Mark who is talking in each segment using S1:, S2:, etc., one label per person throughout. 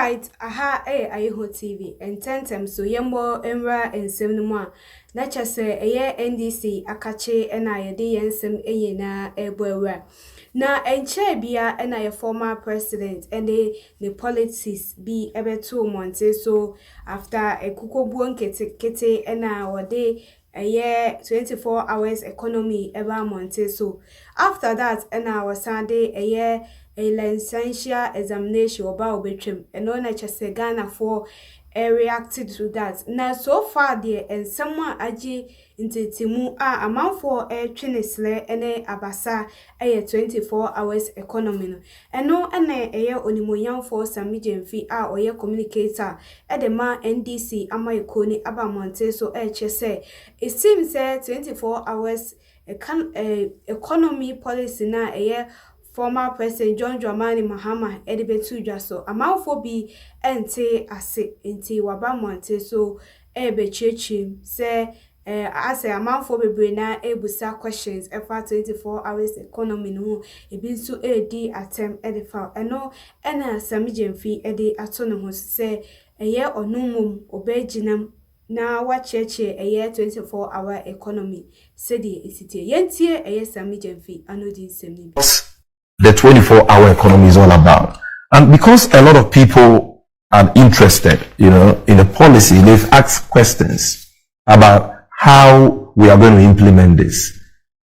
S1: Alright, aha, Ayeho TV, and tentem so yembo emra and semnuma. Nature say, NDC, akache, and I de yensem na ebwewa. Na enche bia and I former president, and the politics be ebe 2 months. So after a kuko buon kete, and our day. A year 24 hours economy ever monte. So after that and our Sunday a year a licensure examination about betrim and on a Ghana for reacted to that. Now so far there and someone aji into timu a amount for a trinisle and abasa a 24 hours economy. And no and a year onimoyan for Sammy Gyamfi or your communicator at the man NDC amayekoni abamonte so say it seems 24 hours economy policy na a year former President John Dramani Mahama edibetu jaso amount for be ente ase enti wabamonte so bechechi say as a amount for bebre na ebusa questions efa 24 hours economy no ebi nso edi attempt edifa eno ena Sammy Gyamfi edi atono ho say eye onumum obejinam na wacheche a year 24 hour economy said the yentie a Sammy Gyamfi anodi semni.
S2: The 24-hour economy is all about. And because a lot of people are interested, in the policy, they've asked questions about how we are going to implement this.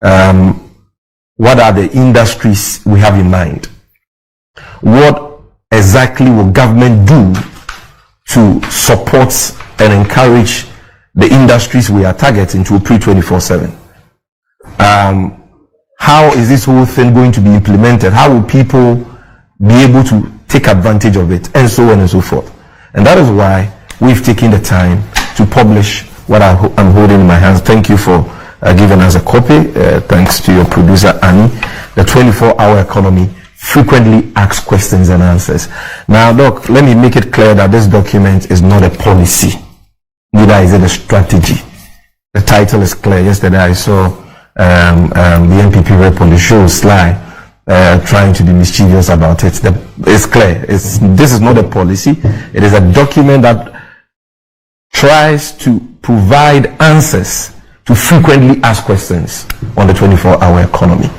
S2: What are the industries we have in mind? What exactly will government do to support and encourage the industries we are targeting to operate 24/7? How is this whole thing going to be implemented? How will people be able to take advantage of it? And so on and so forth. And that is why we've taken the time to publish what I'm holding in my hands. Thank you for giving us a copy. Thanks to your producer, Annie. The 24-hour economy frequently asks questions and answers. Now, Doc, let me make it clear that this document is not a policy. Neither is it a strategy. The title is clear. Yesterday I saw the NPP rep on the show, Sly, trying to be mischievous about it. It's clear. This is not a policy. It is a document that tries to provide answers to frequently asked questions on the 24-hour economy.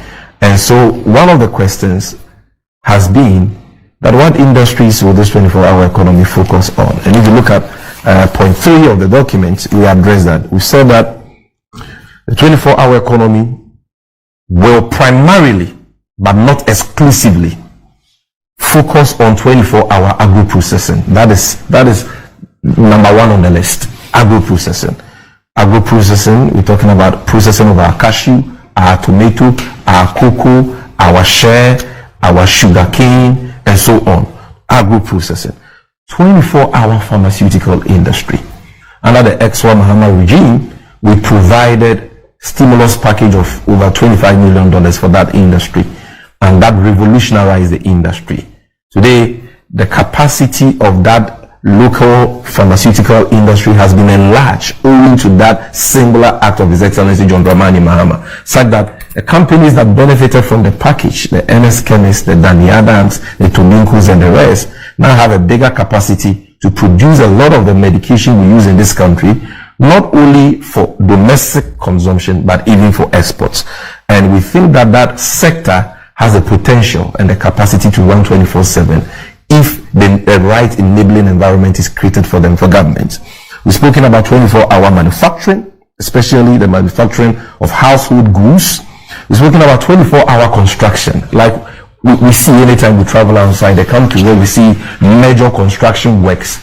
S2: And so one of the questions has been that what industries will this 24-hour economy focus on? And if you look at point 3 of the document, we address that. We said that the 24-hour economy will primarily, but not exclusively, focus on 24-hour agro-processing. That is number 1 on the list, agro-processing. Agro-processing, we're talking about processing of our cashew, our tomato, our cocoa, our share, our sugar cane, and so on. Agro-processing. 24-hour pharmaceutical industry. Under the X1 Mahama regime, we provided stimulus package of over $25 million for that industry, and that revolutionized the industry. Today, the capacity of that local pharmaceutical industry has been enlarged owing to that singular act of His Excellency John Dramani Mahama, such that the companies that benefited from the package, the NS Chemists, the Danny Adams, the Tominkos, and the rest, now have a bigger capacity to produce a lot of the medication we use in this country, not only for domestic consumption, but even for exports. And we think that that sector has the potential and the capacity to run 24/7 if the right enabling environment is created for them, for government. We've spoken about 24-hour manufacturing, especially the manufacturing of household goods. We've spoken about 24-hour construction, like we see anytime we travel outside the country, where we see major construction works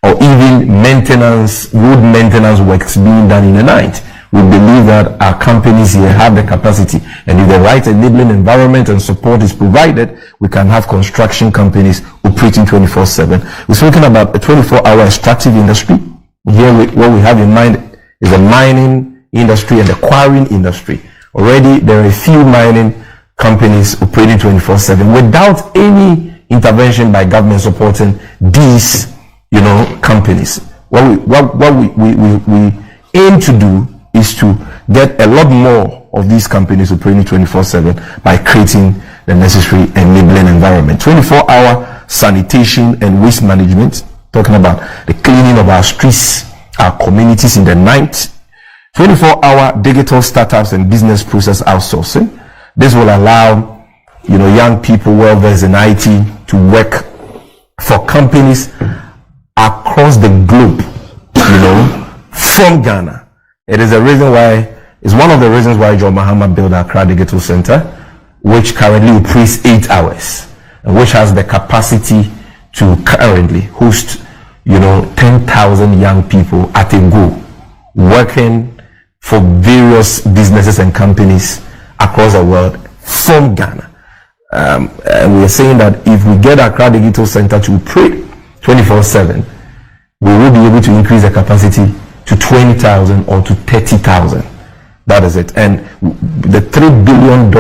S2: or even maintenance, road maintenance works being done in the night. We believe that our companies here have the capacity, and if the right enabling environment and support is provided, we can have construction companies operating 24/7. We're talking about a 24-hour extractive industry. Here, what we have in mind is the mining industry and the quarrying industry. Already, there are a few mining companies operating 24/7 without any intervention by government supporting these, companies. What we aim to do is to get a lot more of these companies operating 24/7 by creating the necessary enabling environment. 24-hour sanitation and waste management, talking about the cleaning of our streets, our communities in the night. 24-hour digital startups and business process outsourcing. This will allow, young people well versed in IT to work for companies across the globe, from Ghana. It is one of the reasons why John Mahama built Accra Digital Center, which currently operates 8 hours, and which has the capacity to currently host, 10,000 young people at a go, working for various businesses and companies across the world from Ghana. And we are saying that if we get Accra Digital Center to operate 24/7, we will be able to increase the capacity to 20,000 or to 30,000. That is it. And the $3 billion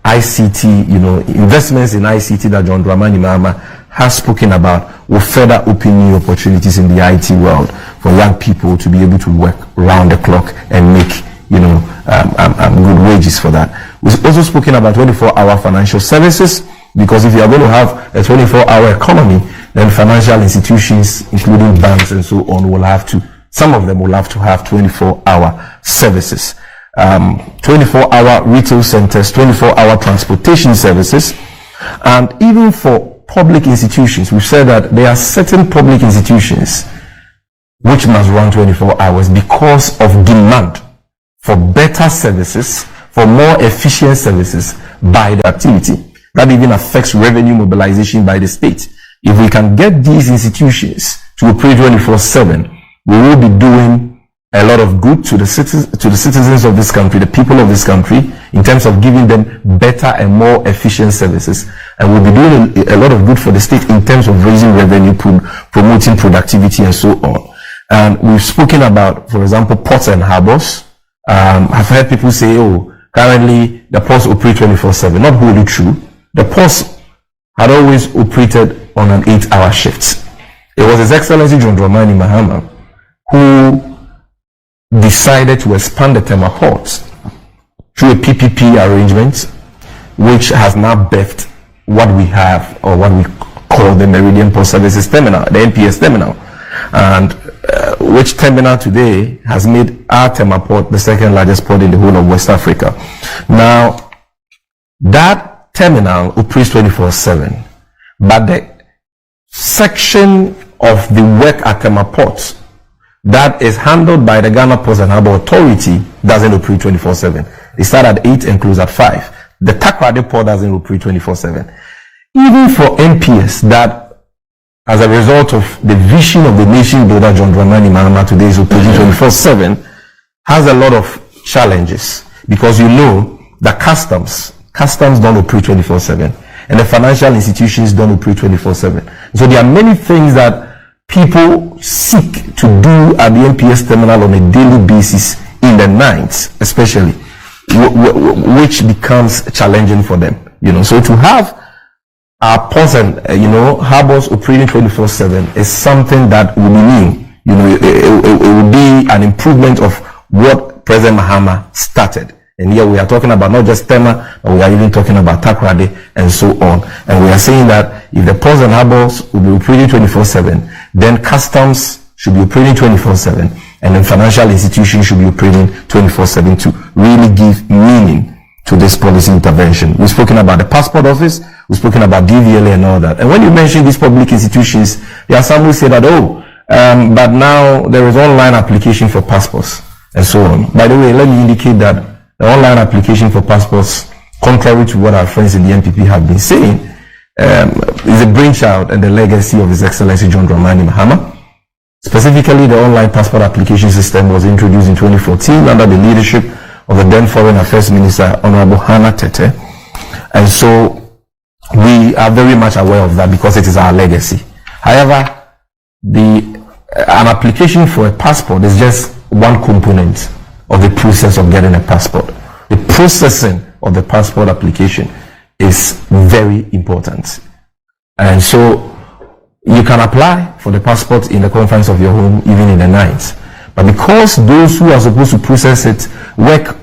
S2: ICT, investments in ICT that John Dramani Mahama has spoken about will further open new opportunities in the IT world for young people to be able to work round the clock and make, good wages for that. We've also spoken about 24-hour financial services, because if you are going to have a 24-hour economy, then financial institutions, including banks and so on, some of them will have to have 24-hour services. 24-hour retail centers, 24-hour transportation services, and even for public institutions, we've said that there are certain public institutions which must run 24 hours because of demand for better services, for more efficient services by the activity. That even affects revenue mobilization by the state. If we can get these institutions to operate 24/7, we will be doing a lot of good to the citizens of this country, the people of this country, in terms of giving them better and more efficient services. And we'll be doing a lot of good for the state in terms of raising revenue, promoting productivity, and so on. And we've spoken about, for example, ports and harbors. I've heard people say, currently the ports operate 24/7. Not wholly true. The ports had always operated on an 8-hour shift. It was His Excellency John Dramani Mahama who decided to expand the Tema ports through a PPP arrangement, which has now birthed what we have, or what we call the Meridian Port Services Terminal, the MPS Terminal, and which terminal today has made our Tema port the second largest port in the whole of West Africa. Now, that terminal operates 24/7, but the section of the work at Tema Port that is handled by the Ghana Ports and Harbour Authority doesn't operate 24/7. They start at 8 and close at 5. The Takoradi Port doesn't operate 24/7. Even for MPS, that as a result of the vision of the nation builder John Dramani Mahama today is operating 24/7, has a lot of challenges, because the customs don't operate 24/7, and the financial institutions don't operate 24/7. So there are many things that people seek to do at the MPS terminal on a daily basis in the nights, especially, which becomes challenging for them. So to have our ports and harbors operating 24/7 is something that will be new. It will be an improvement of what President Mahama started. And here we are talking about not just Tema, but we are even talking about Takoradi and so on. And we are saying that if the ports and harbors will be operating 24/7, then customs should be operating 24/7, and then financial institutions should be operating 24/7 to really give meaning to this policy intervention. We've spoken about the passport office, we've spoken about DVLA and all that. And when you mention these public institutions, there are some who say that, but now there is online application for passports and so on. By the way, let me indicate that the online application for passports, contrary to what our friends in the NPP have been saying, is a brainchild and the legacy of His Excellency John Dramani Mahama. Specifically, the online passport application system was introduced in 2014 under the leadership of the then Foreign Affairs Minister, Honorable Hannah Tete. And so we are very much aware of that because it is our legacy. However, an application for a passport is just one component of the process of getting a passport. The processing of the passport application is very important. And so you can apply for the passport in the comfort of your home, even in the night. But because those who are supposed to process it work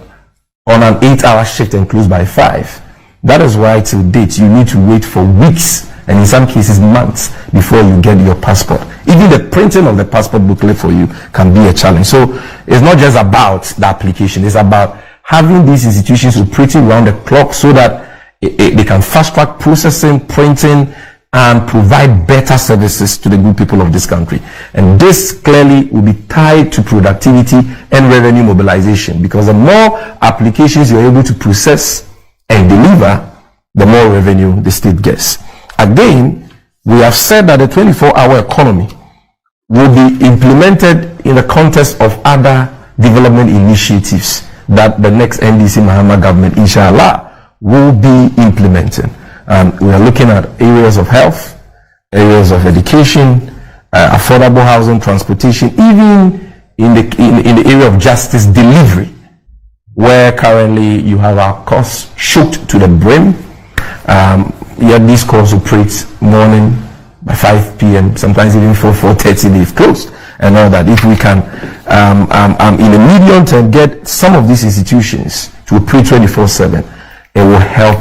S2: on an 8-hour shift and close by 5, That is why till date you need to wait for weeks and in some cases months before you get your passport. Even the printing of the passport booklet for you can be a challenge. So it's not just about the application, it's about having these institutions operating around the clock so that they can fast track processing, printing, and provide better services to the good people of this country. And this clearly will be tied to productivity and revenue mobilization, because the more applications you're able to process and deliver, the more revenue the state gets. Again, we have said that the 24-hour economy will be implemented in the context of other development initiatives that the next NDC Mahama government, inshallah, will be implementing. We are looking at areas of health, areas of education, affordable housing, transportation, even in the area of justice delivery, where currently you have our costs choked to the brim. Yet these courts operate morning by 5 p.m., sometimes even 4:30 they've closed, and all that. If we can, in the medium term, get some of these institutions to operate 24/7, it will help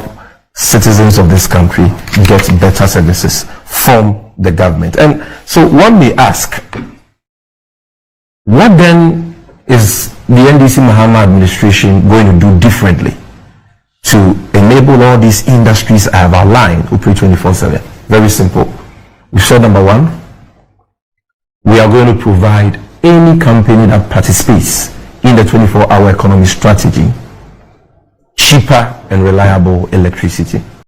S2: citizens of this country get better services from the government. And so one may ask, what then is the NDC Mahama administration going to do differently to enable all these industries I have outlined operate 24/7? Very simple. We said number one, we are going to provide any company that participates in the 24-hour economy strategy cheaper and reliable electricity.